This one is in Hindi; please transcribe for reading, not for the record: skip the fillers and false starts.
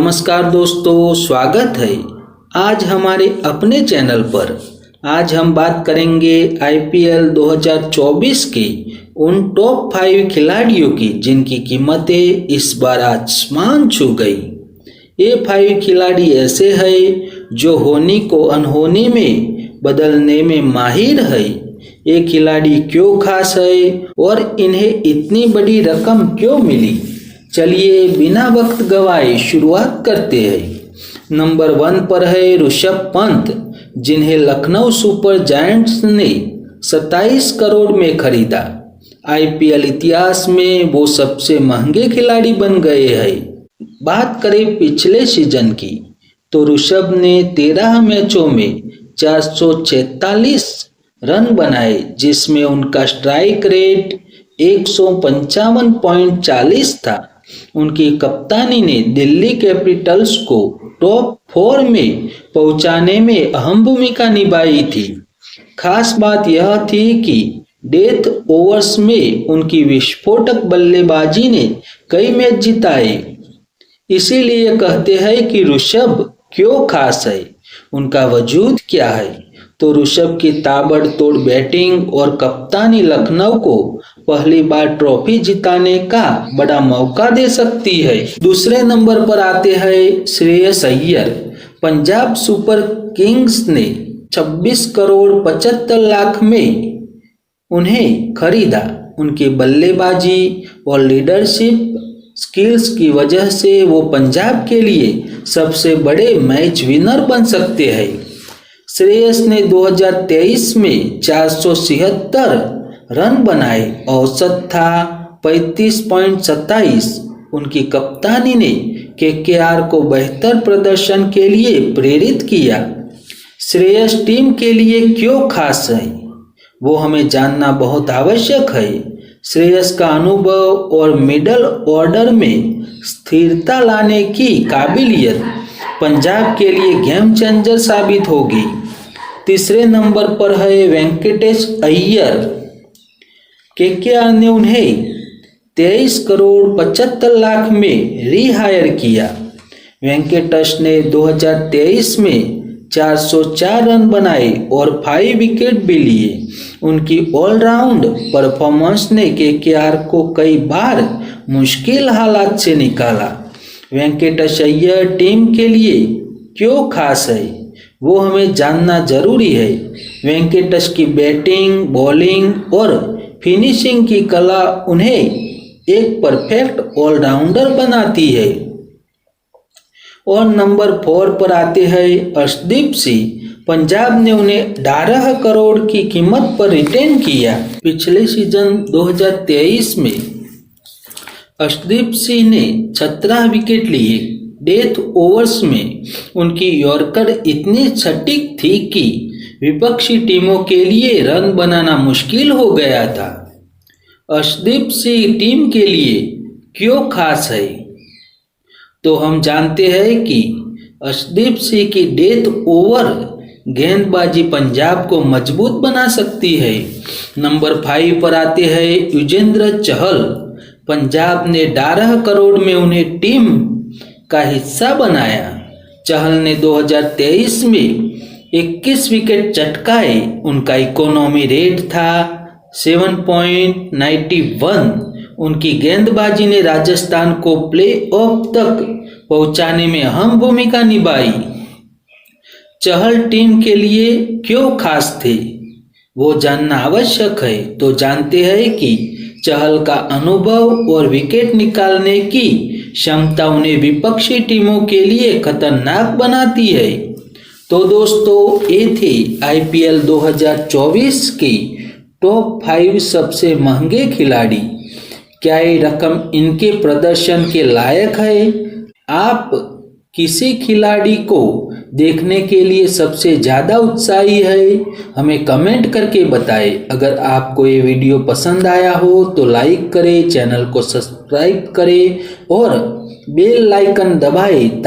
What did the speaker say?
नमस्कार दोस्तों, स्वागत है आज हमारे अपने चैनल पर। आज हम बात करेंगे आईपीएल 2024 के उन टॉप 5 खिलाड़ियों की जिनकी कीमतें इस बार आसमान छू गई। ये 5 खिलाड़ी ऐसे हैं जो होने को अनहोनी में बदलने में माहिर है। ये खिलाड़ी क्यों खास है और इन्हें इतनी बड़ी रकम क्यों मिली, चलिए बिना वक्त गवाए शुरुआत करते हैं। नंबर 1 पर है ऋषभ पंत, जिन्हें लखनऊ सुपर जायंट्स ने 27 करोड़ में खरीदा। आईपीएल इतिहास में वो सबसे महंगे खिलाड़ी बन गए हैं। बात करें पिछले सीजन की तो ऋषभ ने 13 मैचों में 446 रन बनाए, जिसमें उनका स्ट्राइक रेट 155.40 था। उनकी कप्तानी ने दिल्ली कैपिटल्स को टॉप 4 में पहुंचाने में अहम भूमिका निभाई थी। खास बात यह थी कि डेथ ओवर्स में उनकी विस्फोटक बल्लेबाजी ने कई मैच जिताए। इसीलिए कहते हैं कि ऋषभ क्यों खास है, उनका वजूद क्या है। तो ऋषभ की ताबड़तोड़ बैटिंग और कप्तानी लखनऊ को पहली बार ट्रॉफी जिताने का बड़ा मौका दे सकती है। दूसरे नंबर पर आते हैं श्रेयस अय्यर। पंजाब सुपर किंग्स ने 26 करोड़ 75 लाख में उन्हें खरीदा। उनकी बल्लेबाजी और लीडरशिप स्किल्स की वजह से वो पंजाब के लिए सबसे बड़े मैच विनर बन सकते हैं। श्रेयस ने 2023 में 476 रन बनाए, औसत था 35.27। उनकी कप्तानी ने केकेआर को बेहतर प्रदर्शन के लिए प्रेरित किया। श्रेयस टीम के लिए क्यों खास है, वो हमें जानना बहुत आवश्यक है। श्रेयस का अनुभव और मिडल ऑर्डर में स्थिरता लाने की काबिलियत पंजाब के लिए गेम चेंजर साबित होगी। तीसरे नंबर पर है वेंकटेश अय्यर। केकेआर ने उन्हें 23 करोड़ 75 लाख में रिहायर किया। वेंकटेश ने 2023 में 404 रन बनाए और 5 विकेट भी लिए। उनकी ऑलराउंड परफॉर्मेंस ने केकेआर को कई बार मुश्किल हालात से निकाला। वेंकटेश अय्यर टीम के लिए क्यों खास है, वो हमें जानना जरूरी है। वेंकटेश की बैटिंग, बॉलिंग और फिनिशिंग की कला उन्हें एक परफेक्ट ऑलराउंडर बनाती है। और नंबर 4 पर आते हैं अर्शदीप सिंह। पंजाब ने उन्हें 18 करोड़ की कीमत पर रिटेन किया। पिछले सीजन 2023 में अर्शदीप सिंह ने 17 विकेट लिए। डेथ ओवर्स में उनकी यॉर्कर इतनी सटीक थी कि विपक्षी टीमों के लिए रन बनाना मुश्किल हो गया था। अर्शदीप सिंह टीम के लिए क्यों खास है, तो हम जानते हैं कि अर्शदीप सिंह की डेथ ओवर गेंदबाजी पंजाब को मजबूत बना सकती है। नंबर 5 पर आते हैं युजवेंद्र चहल। पंजाब ने 18 करोड़ में उन्हें टीम का हिस्सा बनाया। चहल ने 2023 में 21 विकेट चटकाए। उनका इकोनॉमी रेट था 7.91। उनकी गेंदबाजी ने राजस्थान को प्लेऑफ तक पहुंचाने में अहम भूमिका निभाई। चहल टीम के लिए क्यों खास थे, वो जानना आवश्यक है। तो जानते हैं कि चहल का अनुभव और विकेट निकालने की क्षमता उन्हें विपक्षी टीमों के लिए खतरनाक बनाती है। तो दोस्तों, ये थे आईपीएल 2024 की टॉप 5 सबसे महंगे खिलाड़ी। क्या ये रकम इनके प्रदर्शन के लायक है? आप किसी खिलाड़ी को देखने के लिए सबसे ज़्यादा उत्साही है, हमें कमेंट करके बताएं। अगर आपको ये वीडियो पसंद आया हो तो लाइक करें, चैनल को सब्सक्राइब करें और बेल आइकन दबाएं।